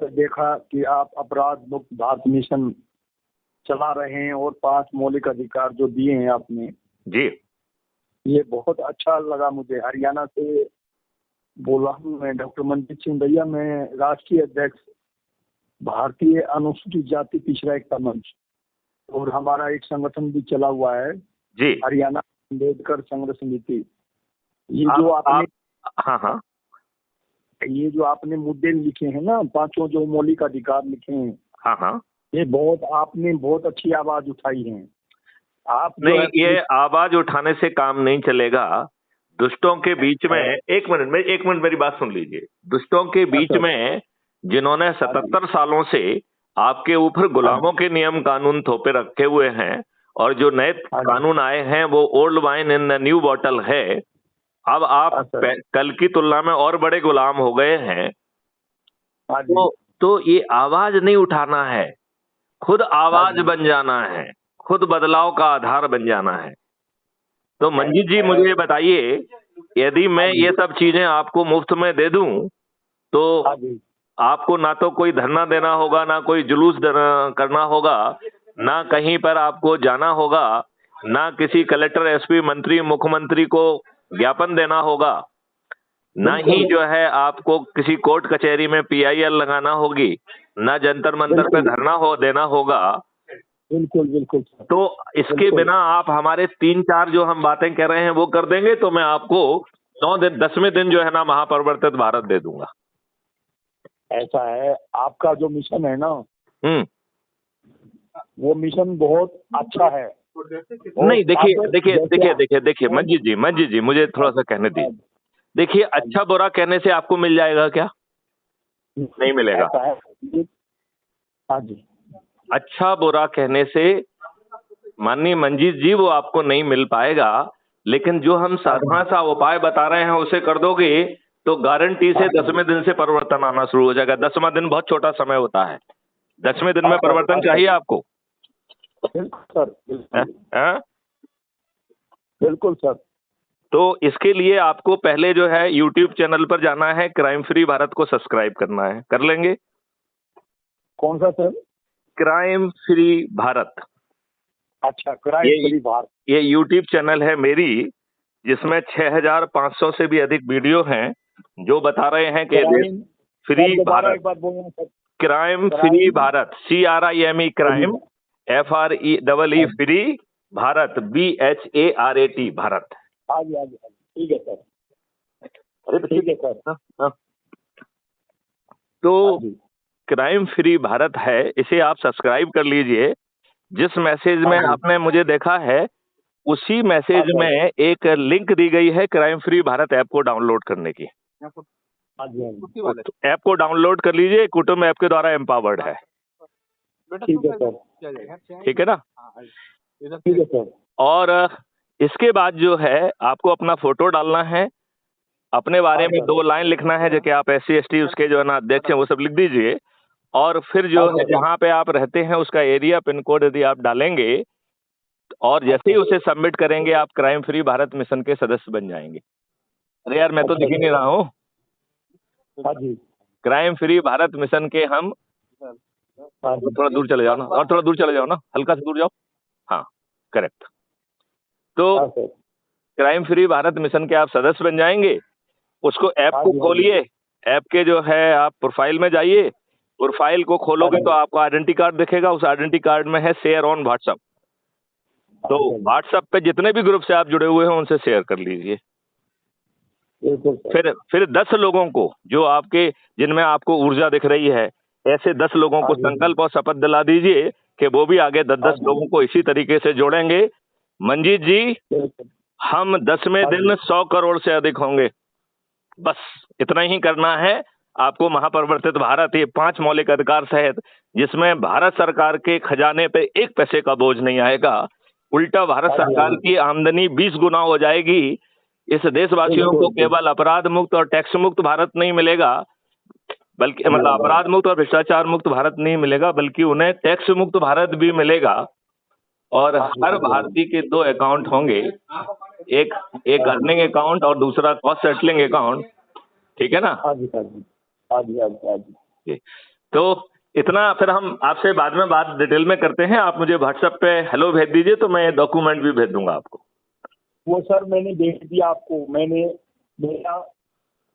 पे देखा कि आप अपराध मुक्त भारत मिशन चला रहे हैं और 5 मौलिक अधिकार जो दिए हैं आपने जी, ये बहुत अच्छा लगा मुझे। हरियाणा से बोला हूँ मैं, डॉक्टर मनजीत सिंह भैया, मैं राष्ट्रीय अध्यक्ष भारतीय अनुसूचित जाति पिछड़ा एकता मंच, और हमारा एक संगठन भी चला हुआ है जी। हरियाणा अम्बेडकर संघर्ष समिति। ये जो आपने हाँ हाँ, ये जो आपने मुद्दे लिखे हैं ना, 5 जो मौलिक अधिकार लिखे हैं, हाँ हाँ, ये आपने बहुत अच्छी आवाज उठाई है। आप जो नहीं, है ये आवाज उठाने से काम नहीं चलेगा। दुष्टों के बीच में, एक मिनट मेरी बात सुन लीजिए। दुष्टों के बीच में जिन्होंने 77 सालों से आपके ऊपर गुलामों के नियम कानून थोपे रखे हुए हैं, और जो नए कानून आए हैं वो old wine in the new bottle है। अब आप कल की तुलना में और बड़े गुलाम हो गए हैं। तो ये आवाज नहीं उठाना है, खुद आवाज बन जाना है, खुद बदलाव का आधार बन जाना है। तो मंजीत जी, मुझे ये बताइए, यदि मैं ये सब चीजें आपको मुफ्त में दे दूं तो आपको ना तो कोई धरना देना होगा, ना कोई जुलूस करना होगा, ना कहीं पर आपको जाना होगा, ना किसी कलेक्टर, एसपी, मंत्री, मुख्यमंत्री को ज्ञापन देना होगा, ना ही जो है आपको किसी कोर्ट कचहरी में PIL लगाना होगी, ना जंतर मंतर पे धरना देना होगा। बिल्कुल बिल्कुल। तो इसके बिना आप हमारे 3-4 जो हम बातें कह रहे हैं वो कर देंगे तो मैं आपको 9 दिन 10वें दिन जो है ना महापरिवर्तित भारत दे दूंगा। ऐसा है, आपका जो मिशन है ना, वो मिशन बहुत अच्छा है। नहीं, देखिए मंजीत जी मुझे थोड़ा सा कहने दीजिए। देखिए, अच्छा बुरा कहने से आपको मिल जाएगा क्या? नहीं मिलेगा। हाँ जी। अच्छा बुरा कहने से माननीय मंजीत जी वो आपको नहीं मिल पाएगा, लेकिन जो हम साधारण सा उपाय बता रहे हैं उसे कर दोगे तो गारंटी से 10वें दिन से परिवर्तन आना शुरू हो जाएगा। 10वां दिन बहुत छोटा समय होता है। 10वें दिन में परिवर्तन चाहिए आपको? बिल्कुल सर। तो इसके लिए आपको पहले जो है YouTube चैनल पर जाना है, क्राइम फ्री भारत को सब्सक्राइब करना है। कर लेंगे? कौन सा सर? Crime free Bharat. अच्छा, क्राइम फ्री भारत। ये YouTube चैनल है मेरी, जिसमें 6500 से भी अधिक वीडियो हैं जो बता रहे हैं कि free Bharat, crime free Bharat, CRIME crime, FREE free Bharat, BHARAT Bharat. ठीक है सर। ठीक है सर। तो क्राइम फ्री भारत है, इसे आप सब्सक्राइब कर लीजिए। जिस मैसेज में आपने मुझे देखा है उसी मैसेज में एक लिंक दी गई है क्राइम फ्री भारत ऐप को डाउनलोड करने की। ऐप को डाउनलोड कर लीजिए, कुटुंब ऐप के द्वारा एम्पावर्ड है। ठीक है सर। ठीक है ना? ठीक है सर। और इसके बाद जो है आपको अपना फोटो डालना है, अपने बारे में 2 लाइन लिखना है, जो कि आप SC ST उसके जो है ना अध्यक्ष हैं वो सब लिख दीजिए। और फिर जो है जहाँ पे आप रहते हैं उसका एरिया पिन कोड यदि आप डालेंगे और जैसे ही उसे सबमिट करेंगे आप क्राइम फ्री भारत मिशन के सदस्य बन जाएंगे। अरे यार, मैं तो दिख ही नहीं रहा हूँ। क्राइम फ्री भारत मिशन के हम, थोड़ा दूर चले जाओ ना, और थोड़ा दूर चले जाओ ना, हल्का से दूर जाओ। हाँ, करेक्ट। तो क्राइम फ्री भारत मिशन के आप सदस्य बन जाएंगे। उसको ऐप को खोलिए, ऐप के जो है आप प्रोफाइल में जाइए, प्रोफाइल को खोलोगे तो आपको आइडेंटिटी कार्ड दिखेगा। उस आइडेंटिटी कार्ड में है शेयर ऑन व्हाट्सएप। तो व्हाट्सएप पे जितने भी ग्रुप से आप जुड़े हुए हैं उनसे शेयर कर लीजिए। फिर 10 लोगों को जो आपके, जिनमें आपको ऊर्जा दिख रही है, ऐसे 10 लोगों को संकल्प और शपथ दिला दीजिए कि वो भी आगे 10-10 लोगों को इसी तरीके से जोड़ेंगे। मंजीत जी, हम 10वें दिन 100 करोड़ से अधिक होंगे। बस इतना ही करना है आपको। महापरिवर्तित भारत, ये 5 मौलिक अधिकार सहित, जिसमें भारत सरकार के खजाने पे 1 पैसे का बोझ नहीं आएगा, उल्टा भारत सरकार की आमदनी 20 गुना हो जाएगी। इस देशवासियों को केवल अपराध मुक्त और टैक्स मुक्त भारत नहीं मिलेगा, बल्कि मतलब अपराध मुक्त और भ्रष्टाचार मुक्त भारत नहीं मिलेगा, बल्कि उन्हें टैक्स मुक्त भारत भी मिलेगा। और हर भारतीय के 2 अकाउंट होंगे, एक अर्निंग अकाउंट और दूसरा कॉस्ट सेटलिंग अकाउंट। ठीक है ना? तो इतना फिर हम आपसे बाद में बात डिटेल में करते हैं। आप मुझे व्हाट्सएप पे हेलो भेज दीजिए तो मैं डॉक्यूमेंट भी भेज दूंगा आपको। वो सर मैंने भेज दिया आपको, मेरा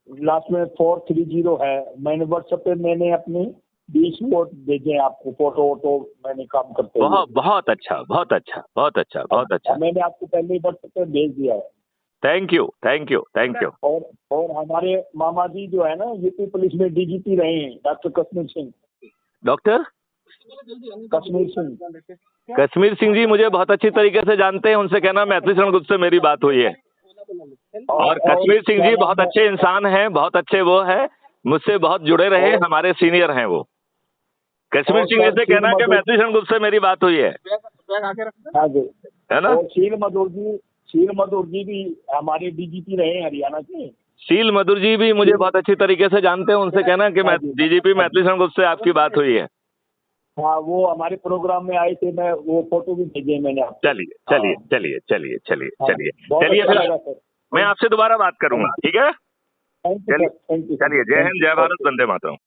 लास्ट में 430 है। मैंने व्हाट्सएप पे मैंने अपने 20 वोट भेजे आपको, फोटो वोटो मैंने काम करते हुए। बहुत बहुत अच्छा, बहुत अच्छा, बहुत अच्छा, बहुत अच्छा। मैंने आपको पहले ही व्हाट्सएप पे भेज दिया है। Thank you, thank you, thank you. और हमारे मामा जी जो है ना, यूपी पुलिस में डीजीपी रहे हैं, डॉक्टर कश्मीर सिंह। डॉक्टर कश्मीर सिंह, कश्मीर सिंह जी मुझे बहुत अच्छी तरीके से जानते हैं, उनसे कहना मैथिली शरण गुप्त से मेरी बात हुई है। और कश्मीर सिंह जी बहुत अच्छे इंसान हैं, बहुत अच्छे वो है, मुझसे बहुत जुड़े रहे, हमारे सीनियर हैं वो। कश्मीर सिंह जी से कहना कि मैथिली शरण गुप्त से मेरी बात हुई है, है ना। शील मधुर जी भी हमारे डीजीपी रहे हैं हरियाणा के। शील मधुर जी भी मुझे बहुत अच्छी तरीके से जानते हैं, उनसे कहना कि डीजीपी मैथिली शरण गुप्त से आपकी बात हुई है। हाँ, वो हमारे प्रोग्राम में आए थे, मैं वो फोटो भी भेजे मैंने आपको। चलिए चलिए चलिए चलिए चलिए चलिए चलिए, फिर मैं आपसे दोबारा बात करूंगा, ठीक है। चलिए, जय हिंद, जय भारत, वंदे मातरम।